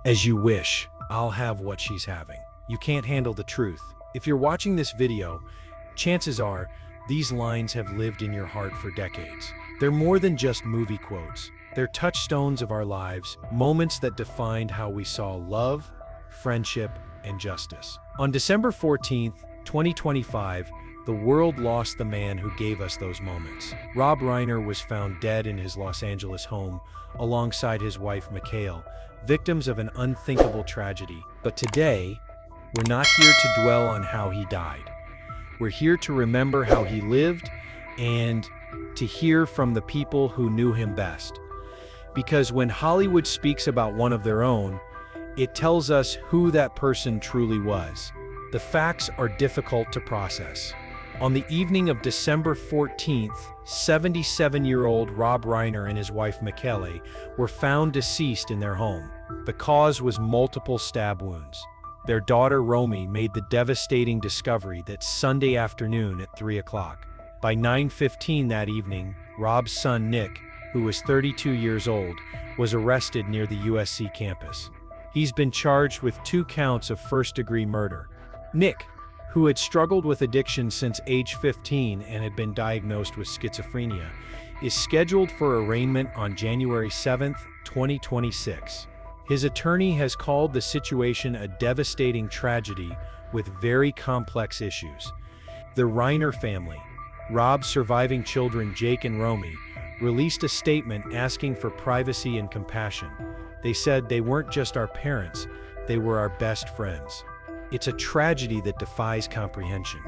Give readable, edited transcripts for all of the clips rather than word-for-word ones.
As you wish, I'll have what she's having. You can't handle the truth. If you're watching this video, chances are these lines have lived in your heart for decades. They're more than just movie quotes. They're touchstones of our lives, moments that defined how we saw love, friendship, and justice. On December 14th, 2025, the world lost the man who gave us those moments. Rob Reiner was found dead in his Los Angeles home alongside his wife, Mikhail, victims of an unthinkable tragedy. But today, we're not here to dwell on how he died. We're here to remember how he lived and to hear from the people who knew him best. Because when Hollywood speaks about one of their own, it tells us who that person truly was. The facts are difficult to process. On the evening of December 14th, 77-year-old Rob Reiner and his wife Mikhail were found deceased in their home. The cause was multiple stab wounds. Their daughter Romy made the devastating discovery that Sunday afternoon at 3 o'clock. By 9:15 that evening, Rob's son Nick, who was 32 years old, was arrested near the USC campus. He's been charged with 2 counts of first-degree murder. Nick, who had struggled with addiction since age 15 and had been diagnosed with schizophrenia, is scheduled for arraignment on January 7th, 2026. His attorney has called the situation a devastating tragedy with very complex issues. The Reiner family, Rob's surviving children Jake and Romy, released a statement asking for privacy and compassion. They said they weren't just our parents, they were our best friends. It's a tragedy that defies comprehension.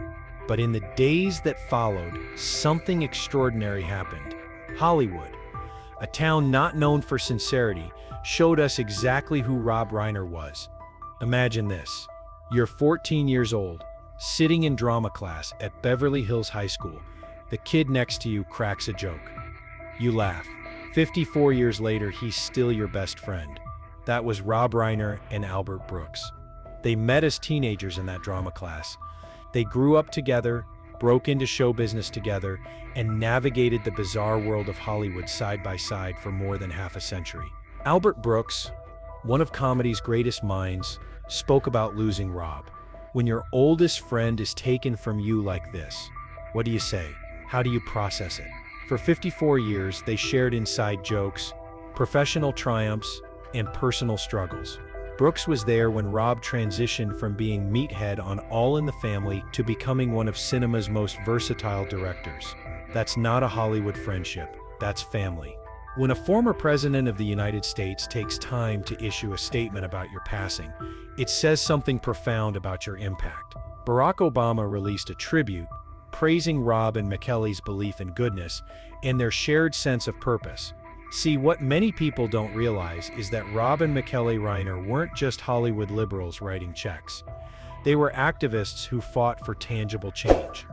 But in the days that followed, something extraordinary happened. Hollywood, a town not known for sincerity, showed us exactly who Rob Reiner was. Imagine this. You're 14 years old, sitting in drama class at Beverly Hills High School. The kid next to you cracks a joke. You laugh. 54 years later, he's still your best friend. That was Rob Reiner and Albert Brooks. They met as teenagers in that drama class. They grew up together, broke into show business together, and navigated the bizarre world of Hollywood side by side for more than half a century. Albert Brooks, one of comedy's greatest minds, spoke about losing Rob. When your oldest friend is taken from you like this, what do you say? How do you process it? For 54 years, they shared inside jokes, professional triumphs, and personal struggles. Brooks was there when Rob transitioned from being meathead on All in the Family to becoming one of cinema's most versatile directors. That's not a Hollywood friendship, that's family. When a former president of the United States takes time to issue a statement about your passing, it says something profound about your impact. Barack Obama released a tribute, praising Rob and Mikhail's belief in goodness and their shared sense of purpose. See, what many people don't realize is that Rob and Mikhail Reiner weren't just Hollywood liberals writing checks. They were activists who fought for tangible change.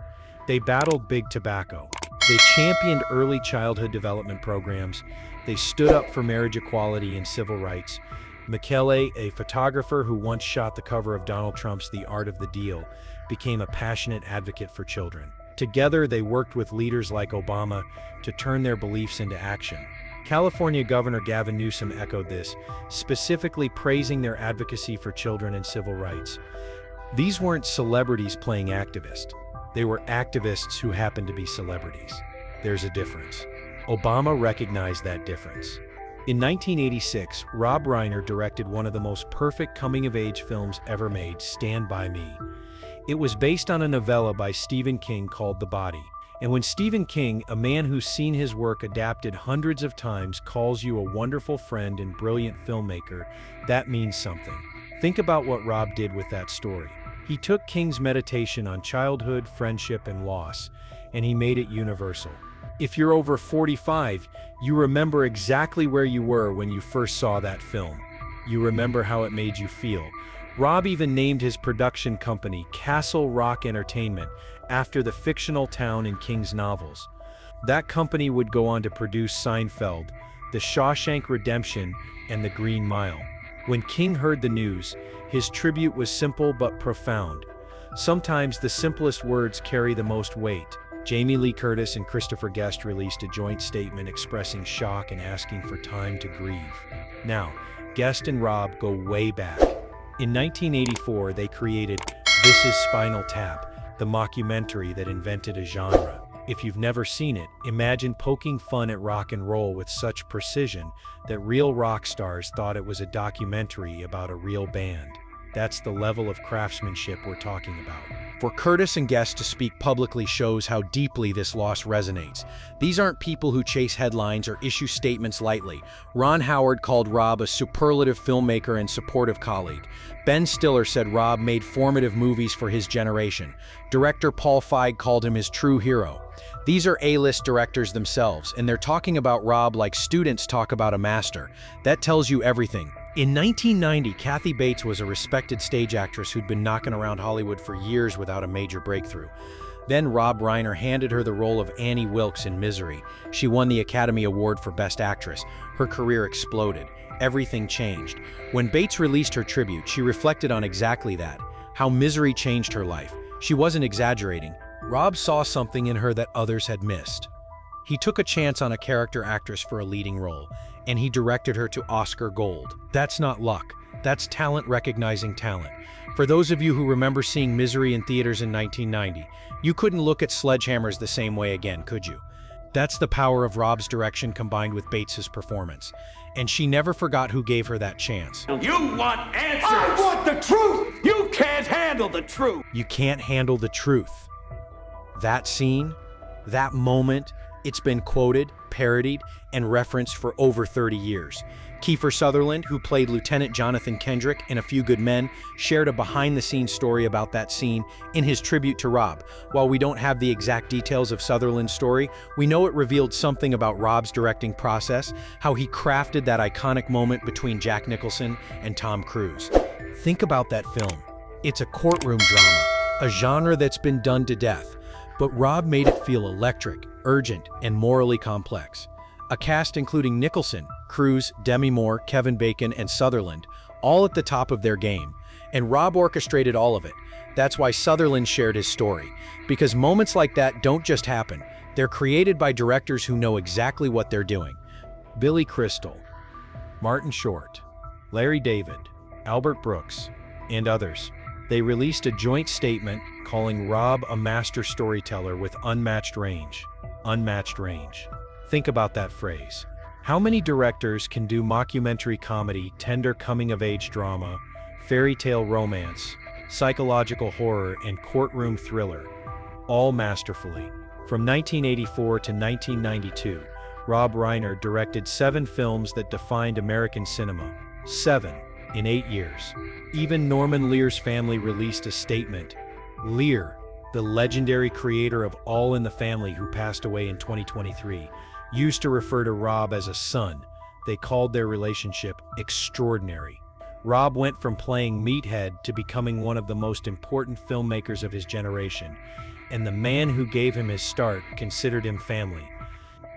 They battled big tobacco. They championed early childhood development programs. They stood up for marriage equality and civil rights. Mikhail, a photographer who once shot the cover of Donald Trump's The Art of the Deal, became a passionate advocate for children. Together, they worked with leaders like Obama to turn their beliefs into action. California Governor Gavin Newsom echoed this, specifically praising their advocacy for children and civil rights. These weren't celebrities playing activist. They were activists who happened to be celebrities. There's a difference. Obama recognized that difference. In 1986, Rob Reiner directed one of the most perfect coming-of-age films ever made, Stand By Me. It was based on a novella by Stephen King called The Body. And when Stephen King, a man who's seen his work adapted hundreds of times, calls you a wonderful friend and brilliant filmmaker, that means something. Think about what Rob did with that story. He took King's meditation on childhood, friendship, and loss, and he made it universal. If you're over 45, you remember exactly where you were when you first saw that film. You remember how it made you feel. Rob even named his production company Castle Rock Entertainment after the fictional town in King's novels. That company would go on to produce Seinfeld, The Shawshank Redemption, and The Green Mile. When King heard the news, his tribute was simple but profound. Sometimes the simplest words carry the most weight. Jamie Lee Curtis and Christopher Guest released a joint statement expressing shock and asking for time to grieve. Now, Guest and Rob go way back. In 1984, they created This Is Spinal Tap, the mockumentary that invented a genre. If you've never seen it, imagine poking fun at rock and roll with such precision that real rock stars thought it was a documentary about a real band. That's the level of craftsmanship we're talking about. For Curtis and Guest to speak publicly shows how deeply this loss resonates. These aren't people who chase headlines or issue statements lightly. Ron Howard called Rob a superlative filmmaker and supportive colleague. Ben Stiller said Rob made formative movies for his generation. Director Paul Feig called him his true hero. These are A-list directors themselves, and they're talking about Rob like students talk about a master. That tells you everything. In 1990, Kathy Bates was a respected stage actress who'd been knocking around Hollywood for years without a major breakthrough. Then Rob Reiner handed her the role of Annie Wilkes in Misery. She won the Academy Award for Best Actress. Her career exploded. Everything changed. When Bates released her tribute, she reflected on exactly that, how Misery changed her life. She wasn't exaggerating. Rob saw something in her that others had missed. He took a chance on a character actress for a leading role, and he directed her to Oscar Gold. That's not luck. That's talent recognizing talent. For those of you who remember seeing Misery in theaters in 1990, you couldn't look at sledgehammers the same way again, could you? That's the power of Rob's direction combined with Bates's performance. And she never forgot who gave her that chance. You want answers! I want the truth! You can't handle the truth! You can't handle the truth. That scene, that moment, it's been quoted, parodied, and referenced for over 30 years. Kiefer Sutherland, who played Lieutenant Jonathan Kendrick in A Few Good Men, shared a behind-the-scenes story about that scene in his tribute to Rob. While we don't have the exact details of Sutherland's story, we know it revealed something about Rob's directing process, how he crafted that iconic moment between Jack Nicholson and Tom Cruise. Think about that film. It's a courtroom drama, a genre that's been done to death. But Rob made it feel electric, urgent, and morally complex. A cast including Nicholson, Cruise, Demi Moore, Kevin Bacon, and Sutherland, all at the top of their game. And Rob orchestrated all of it. That's why Sutherland shared his story. Because moments like that don't just happen. They're created by directors who know exactly what they're doing. Billy Crystal, Martin Short, Larry David, Albert Brooks, and others. They released a joint statement calling Rob a master storyteller with unmatched range. Unmatched range. Think about that phrase. How many directors can do mockumentary comedy, tender coming-of-age drama, fairy tale romance, psychological horror, and courtroom thriller, all masterfully? From 1984 to 1992, Rob Reiner directed 7 films that defined American cinema. 7 in 8 years. Even Norman Lear's family released a statement. Lear, the legendary creator of All in the Family who passed away in 2023, used to refer to Rob as a son. They called their relationship extraordinary. Rob went from playing meathead to becoming one of the most important filmmakers of his generation, and the man who gave him his start considered him family.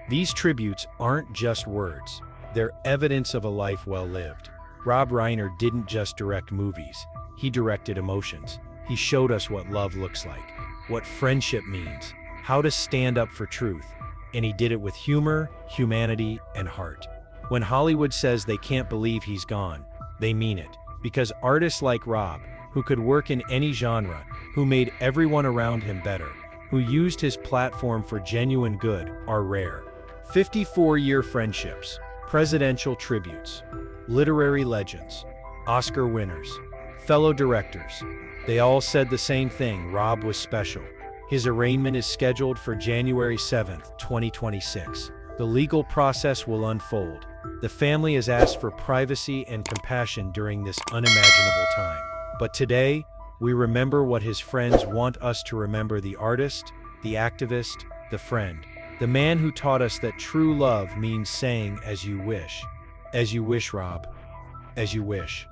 These tributes aren't just words. They're evidence of a life well lived. Rob Reiner didn't just direct movies. He directed emotions. He showed us what love looks like, what friendship means, how to stand up for truth. And he did it with humor, humanity, and heart. When Hollywood says they can't believe he's gone, they mean it. Because artists like Rob, who could work in any genre, who made everyone around him better, who used his platform for genuine good, are rare. 54-year friendships, presidential tributes, literary legends, Oscar winners, fellow directors. They all said the same thing: Rob was special. His arraignment is scheduled for January 7th, 2026. The legal process will unfold. The family has asked for privacy and compassion during this unimaginable time. But today, we remember what his friends want us to remember: the artist, the activist, the friend. The man who taught us that true love means saying, "As you wish." As you wish, Rob. As you wish.